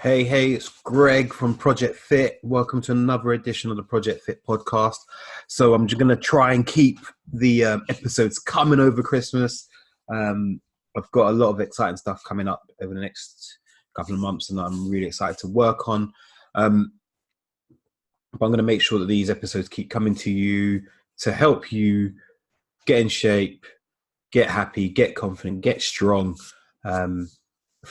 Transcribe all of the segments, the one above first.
Hey, it's Greg from Project Fit. Welcome to another edition of the Project Fit podcast. So I'm just going to try and keep the episodes coming over Christmas. I've got a lot of exciting stuff coming up over the next couple of months and I'm really excited to work on. But I'm going to make sure that these episodes keep coming to you to help you get in shape, get happy, get confident, get strong for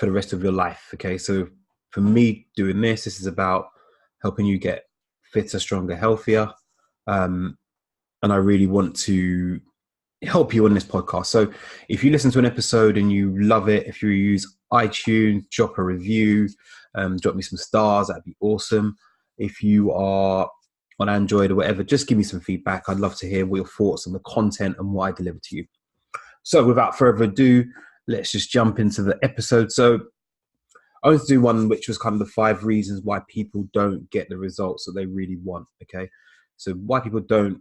the rest of your life. Okay, so for me doing this is about helping you get fitter, stronger, healthier. And I really want to help you on this podcast. So if you listen to an episode and you love it, if you use iTunes, drop a review, drop me some stars, that'd be awesome. If you are on Android or whatever, just give me some feedback. I'd love to hear what your thoughts on the content and what I deliver to you. So without further ado, let's just jump into the episode. So I wanted to do one which was kind of the 5 reasons why people don't get the results that they really want. Okay. So why people don't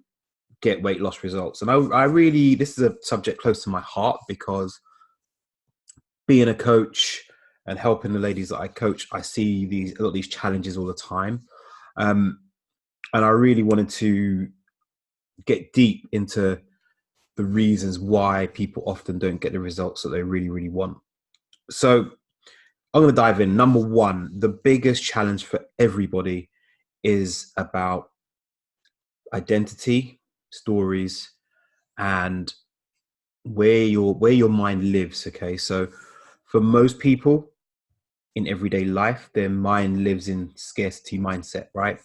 get weight loss results. And I really, this is a subject close to my heart because being a coach and helping the ladies that I coach, I see a lot of these challenges all the time. And I really wanted to get deep into the reasons why people often don't get the results that they really, really want. So I'm going to dive in. Number 1, the biggest challenge for everybody is about identity, stories, and where your mind lives. Okay, so for most people in everyday life, their mind lives in scarcity mindset, right?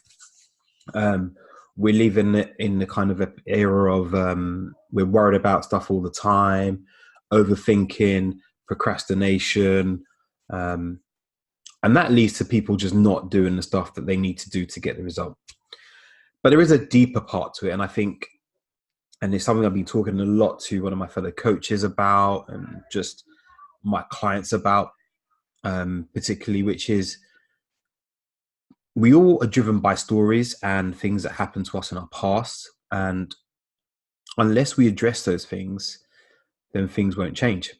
We live in the kind of era of we're worried about stuff all the time, overthinking, procrastination, and that leads to people just not doing the stuff that they need to do to get the result. But there is a deeper part to it, and I think, and it's something I've been talking a lot to one of my fellow coaches about, and just my clients about, particularly, which is we all are driven by stories and things that happened to us in our past. And unless we address those things, then things won't change.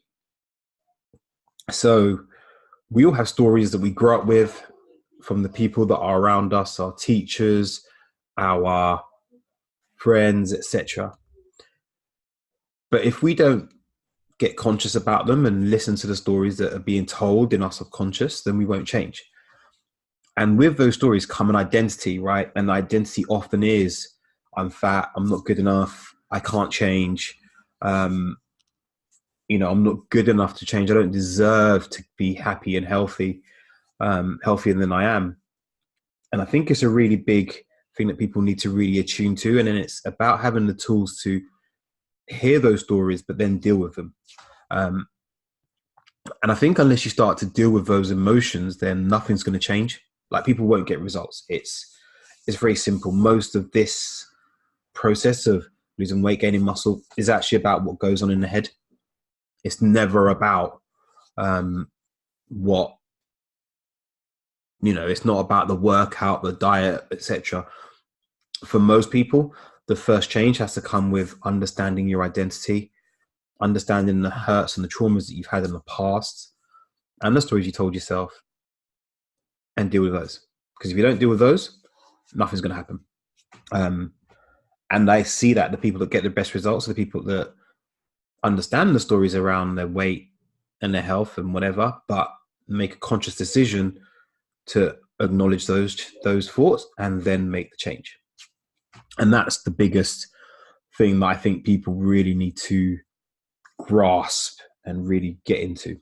So we all have stories that we grew up with from the people that are around us, our teachers, our friends, etc. But if we don't get conscious about them and listen to the stories that are being told in our subconscious, then we won't change. And with those stories come an identity, right? And the identity often is, I'm fat, I'm not good enough, I can't change, I'm not good enough to change, I don't deserve to be happy and healthy, healthier than I am. And I think it's a really big thing that people need to really attune to. And then it's about having the tools to hear those stories, but then deal with them. And I think unless you start to deal with those emotions, then nothing's going to change. Like, people won't get results. It's very simple. Most of this process of losing weight, gaining muscle is actually about what goes on in the head. It's never about it's not about the workout, the diet, etc. For most people, the first change has to come with understanding your identity, understanding the hurts and the traumas that you've had in the past, and the stories you told yourself, and deal with those. Because if you don't deal with those, nothing's going to happen. And I see that the people that get the best results are the people that understand the stories around their weight and their health and whatever, but make a conscious decision to acknowledge those thoughts and then make the change. And that's the biggest thing that I think people really need to grasp and really get into.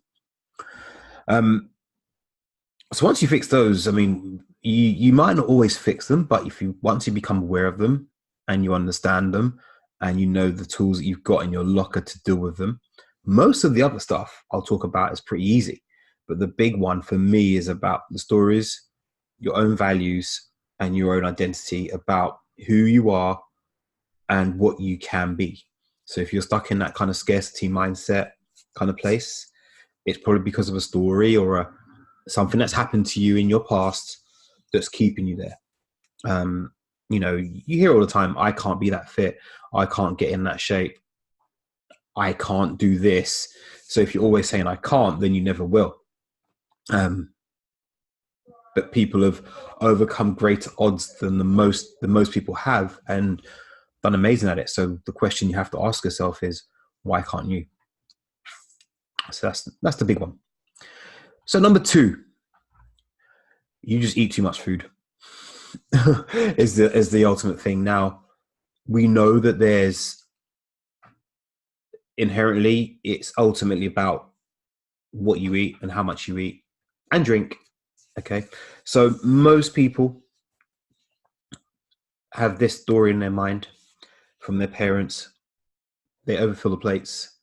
So once you fix those, I mean, you might not always fix them, but once you become aware of them and you understand them and you know the tools that you've got in your locker to deal with them, most of the other stuff I'll talk about is pretty easy. But the big one for me is about the stories, your own values, and your own identity about who you are and what you can be. So if you're stuck in that kind of scarcity mindset kind of place, it's probably because of a story or something that's happened to you in your past that's keeping you there. You hear all the time, I can't be that fit, I can't get in that shape, I can't do this. So if you're always saying I can't, then you never will. but people have overcome greater odds than the most people have and done amazing at it. So the question you have to ask yourself is, why can't you? So that's the big one. So number 2, you just eat too much food. is the ultimate thing. Now, we know that there's inherently, it's ultimately about what you eat and how much you eat and drink. Okay. So most people have this story in their mind from their parents. They overfill the plates.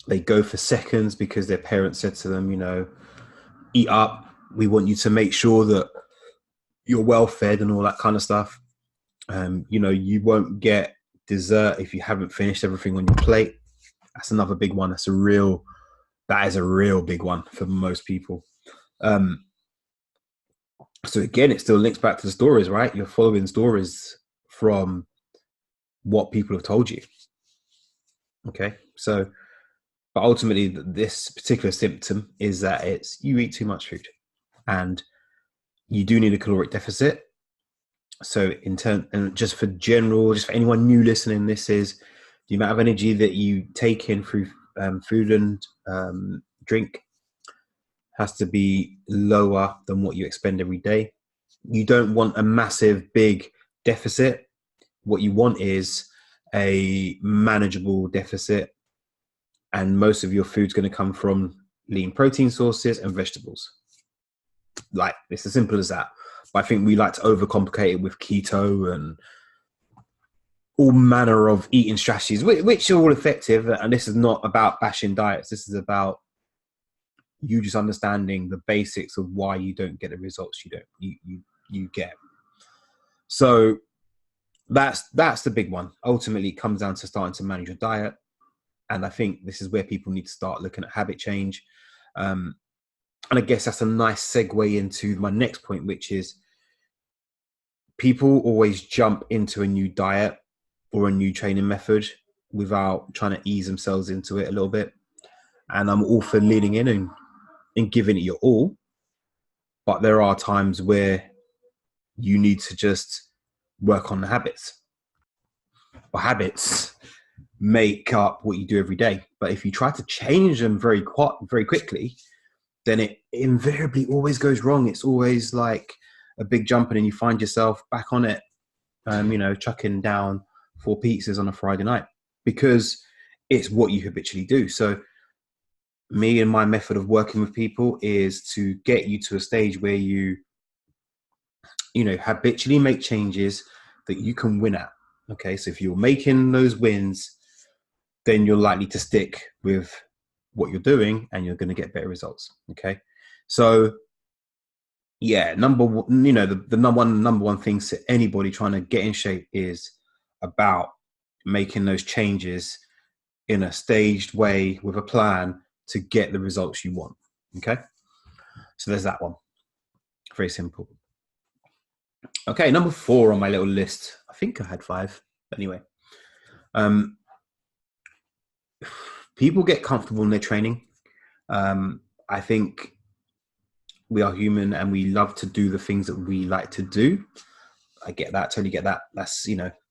They go for seconds because their parents said to them, eat up. We want you to make sure that you're well fed and all that kind of stuff. You won't get dessert if you haven't finished everything on your plate. That's another big one. That is a real big one for most people. So again, it still links back to the stories, right? You're following stories from what people have told you. Okay. So, but ultimately this particular symptom is that you eat too much food and you do need a caloric deficit. So and just for anyone new listening, this is the amount of energy that you take in through food and drink has to be lower than what you expend every day. You don't want a massive, big deficit. What you want is a manageable deficit. And most of your food's going to come from lean protein sources and vegetables. Like, it's as simple as that. But I think we like to overcomplicate it with keto and all manner of eating strategies, which are all effective. And this is not about bashing diets. This is about you just understanding the basics of why you don't get the results you get. So that's the big one. Ultimately, it comes down to starting to manage your diet. And I think this is where people need to start looking at habit change. And I guess that's a nice segue into my next point, which is people always jump into a new diet or a new training method without trying to ease themselves into it a little bit. And I'm all for leaning in and giving it your all. But there are times where you need to just work on the habits. Or habits make up what you do every day. But if you try to change them very quickly, then it invariably always goes wrong. It's always like a big jump, and then you find yourself back on it, chucking down 4 pizzas on a Friday night because it's what you habitually do. So me and my method of working with people is to get you to a stage where you habitually make changes that you can win at. Okay, so if you're making those wins, then you're likely to stick with what you're doing and you're going to get better results. Okay, so yeah, number one, the number one things to anybody trying to get in shape is about making those changes in a staged way with a plan to get the results you want. Okay, so there's that one. Very simple. Okay, number 4 on my little list. I think I had 5. Anyway, people get comfortable in their training. I think we are human and we love to do the things that we like to do. I get that, totally get that. That's,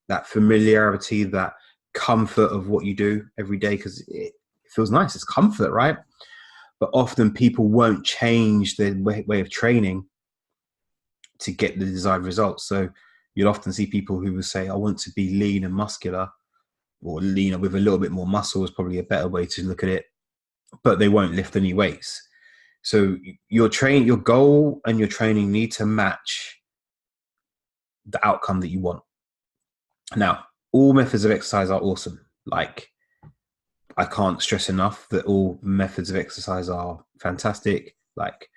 that familiarity, that comfort of what you do every day because it feels nice. It's comfort, right? But often people won't change their way of training to get the desired results. So you'll often see people who will say, I want to be lean and muscular, or leaner with a little bit more muscle is probably a better way to look at it, but they won't lift any weights. So your goal and your training need to match the outcome that you want. Now, all methods of exercise are awesome. Like, I can't stress enough that all methods of exercise are fantastic. Like,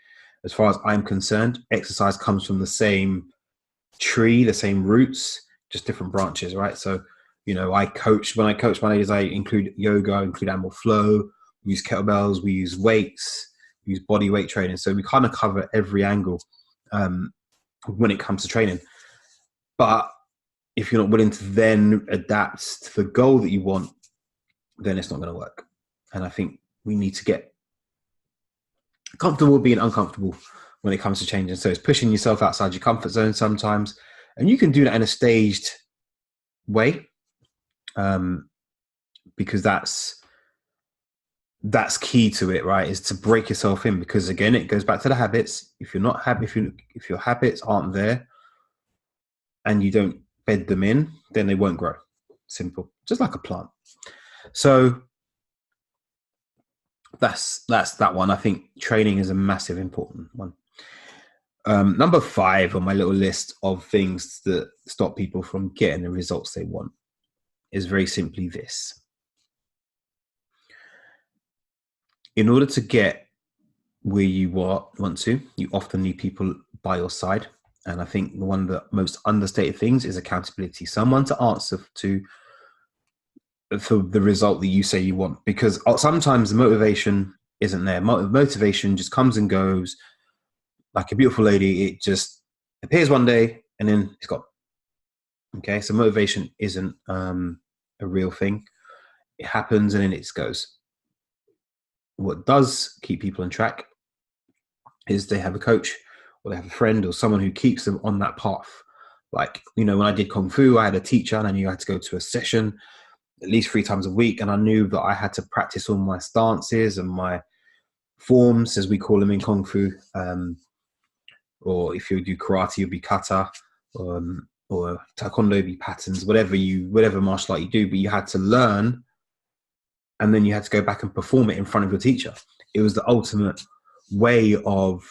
as far as I'm concerned, exercise comes from the same tree, the same roots, just different branches, right? So, when I coach my ladies, I include yoga, I include animal flow, we use kettlebells, we use weights, we use body weight training. So we kind of cover every angle when it comes to training. But if you're not willing to then adapt to the goal that you want, then it's not going to work. And I think we need to get comfortable being uncomfortable when it comes to changing. So it's pushing yourself outside your comfort zone sometimes, and you can do that in a staged way, because that's key to it, right? Is to break yourself in, because again, it goes back to the habits. If you're not happy, if your habits aren't there and you don't bed them in, then they won't grow. Simple, just like a plant. So that's that one. I think training is a massive important one. Number 5 on my little list of things that stop people from getting the results they want is very simply this. In order to get where you want to, you often need people by your side. And I think one of the most understated things is accountability. Someone to answer to for the result that you say you want. Because sometimes the motivation isn't there. Motivation just comes and goes. Like a beautiful lady, it just appears one day and then it's gone. Okay, so motivation isn't a real thing. It happens and then it goes. What does keep people on track is they have a coach or they have a friend or someone who keeps them on that path. Like, when I did Kung Fu, I had a teacher and I knew I had to go to a session at least 3 times a week. And I knew that I had to practice all my stances and my forms, as we call them in Kung Fu. Or if you do karate, you'll be kata, or taekwondo, be patterns, whatever martial art you do. But you had to learn, and then you had to go back and perform it in front of your teacher. It was the ultimate way of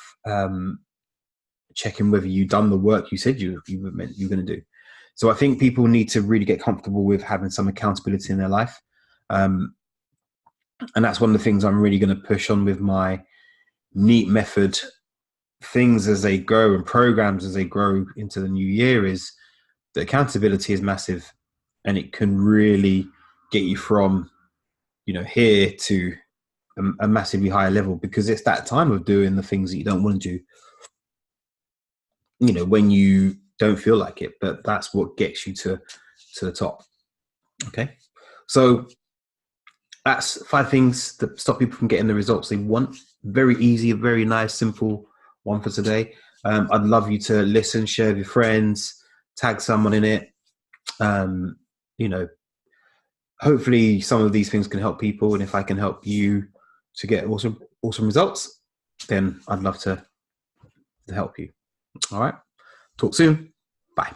checking whether you've done the work you said you were going to do. So I think people need to really get comfortable with having some accountability in their life. And that's one of the things I'm really going to push on with my NEAT method things as they grow and programs as they grow into the new year. Is the accountability is massive, and it can really get you from here to a massively higher level, because it's that time of doing the things that you don't want to do, when you don't feel like it, but that's what gets you to the top. Okay, so that's 5 things that stop people from getting the results they want. Very easy, very nice, simple one for today. I'd love you to listen, share with your friends, tag someone in it. Hopefully some of these things can help people, and if I can help you to get awesome results, then I'd love to help you. All right, talk soon. Bye.